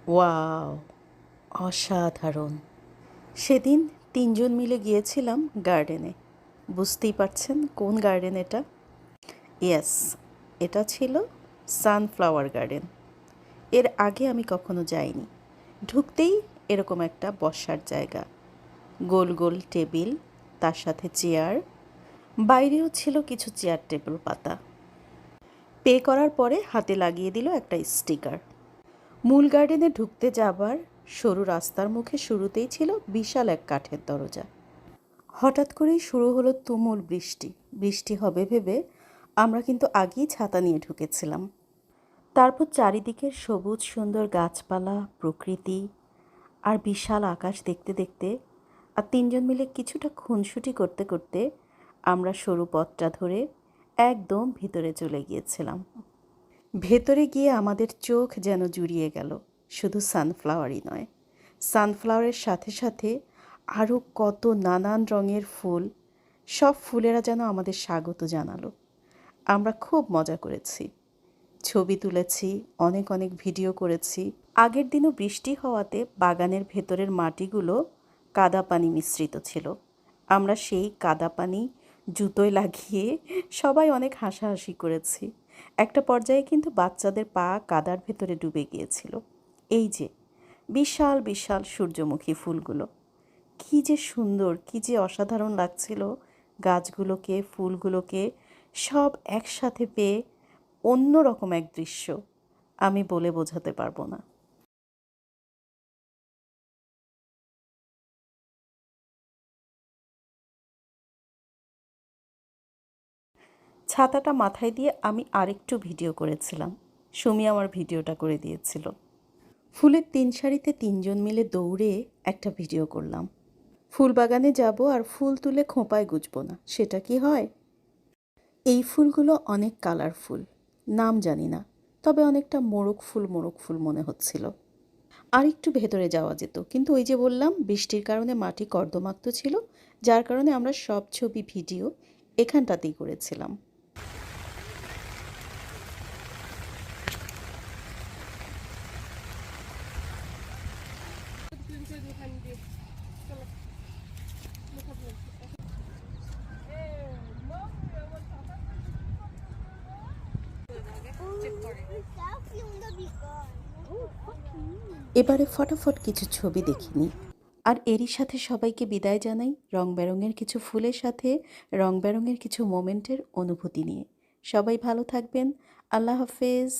Wow, অসাধারণ! সেদিন ৩ জন মিলে গিয়েছিলাম গার্ডেনে। বুঝতেই পারছেন কোন গার্ডেন এটা? ইয়েস, এটা ছিল সানফ্লাওয়ার গার্ডেন। এর আগে আমি কখনো যাইনি। ঢুকতেই এরকম একটা বসার জায়গা, গোল গোল টেবিল, তার সাথে চেয়ার, বাইরেও ছিল কিছু চেয়ার টেবিল পাতা। পে করার পরে হাতে লাগিয়ে দিল একটা স্টিকার। মূল গার্ডেনে ঢুকতে যাবার সরু রাস্তার মুখে শুরুতেই ছিল বিশাল এক কাঠের দরজা। হঠাৎ করেই শুরু হলো তুমুল বৃষ্টি। বৃষ্টি হবে ভেবে আমরা কিন্তু আগেই ছাতা নিয়ে ঢুকেছিলাম। তারপর চারিদিকের সবুজ সুন্দর গাছপালা, প্রকৃতি আর বিশাল আকাশ দেখতে দেখতে আর ৩ জন মিলে কিছুটা খুনসুটি করতে করতে আমরা সরু পথটা ধরে একদম ভিতরে চলে গিয়েছিলাম। ভেতরে গিয়ে আমাদের চোখ যেন জুড়িয়ে গেল। শুধু সানফ্লাওয়ারই নয়, সানফ্লাওয়ারের সাথে সাথে আরও কত নানান রঙের ফুল। সব ফুলেরা যেন আমাদের স্বাগত জানালো। আমরা খুব মজা করেছি, ছবি তুলেছি, অনেক অনেক ভিডিও করেছি। আগের দিনও বৃষ্টি হওয়াতে বাগানের ভেতরের মাটিগুলো কাদা পানি মিশ্রিত ছিল। আমরা সেই কাদা পানি জুতোয় লাগিয়ে সবাই অনেক হাসাহাসি করেছি। একটা পর্যায়ে কিন্তু বাচ্চাদের পা কাদার ভেতরে ডুবে গিয়েছিল। এই যে বিশাল বিশাল সূর্যমুখী ফুলগুলো, কী যে সুন্দর, কী যে অসাধারণ লাগছিল গাছগুলোকে, ফুলগুলোকে সব একসাথে পেয়ে। অন্য রকম এক দৃশ্য, আমি বলে বোঝাতে পারবো না। ছাতাটা মাথায় দিয়ে আমি আরেকটু ভিডিও করেছিলাম। সুমি আমার ভিডিওটা করে দিয়েছিল। ফুলের ৩ সারিতে ৩ জন মিলে দৌড়ে একটা ভিডিও করলাম। ফুল বাগানে যাব আর ফুল তুলে খোঁপায় গুজবো না, সেটা কি হয়? এই ফুলগুলো অনেক কালারফুল, নাম জানি না, তবে অনেকটা মোরগ ফুল মোরগ ফুল মনে হচ্ছিল। আর একটু ভেতরে যাওয়া যেত, কিন্তু ওই যে বললাম বৃষ্টির কারণে মাটি কর্দমাক্ত ছিল, যার কারণে আমরা সব ছবি ভিডিও এখানটাতেই করেছিলাম। এবারে ফটাফট কিছু ছবি দেখিনি। আর এরই সাথে সবাইকে বিদায় জানাই রং বেরঙের কিছু ফুলের সাথে, রং বেরঙের কিছু মোমেন্টের অনুভূতি নিয়ে। সবাই ভালো থাকবেন। আল্লাহ হাফেজ।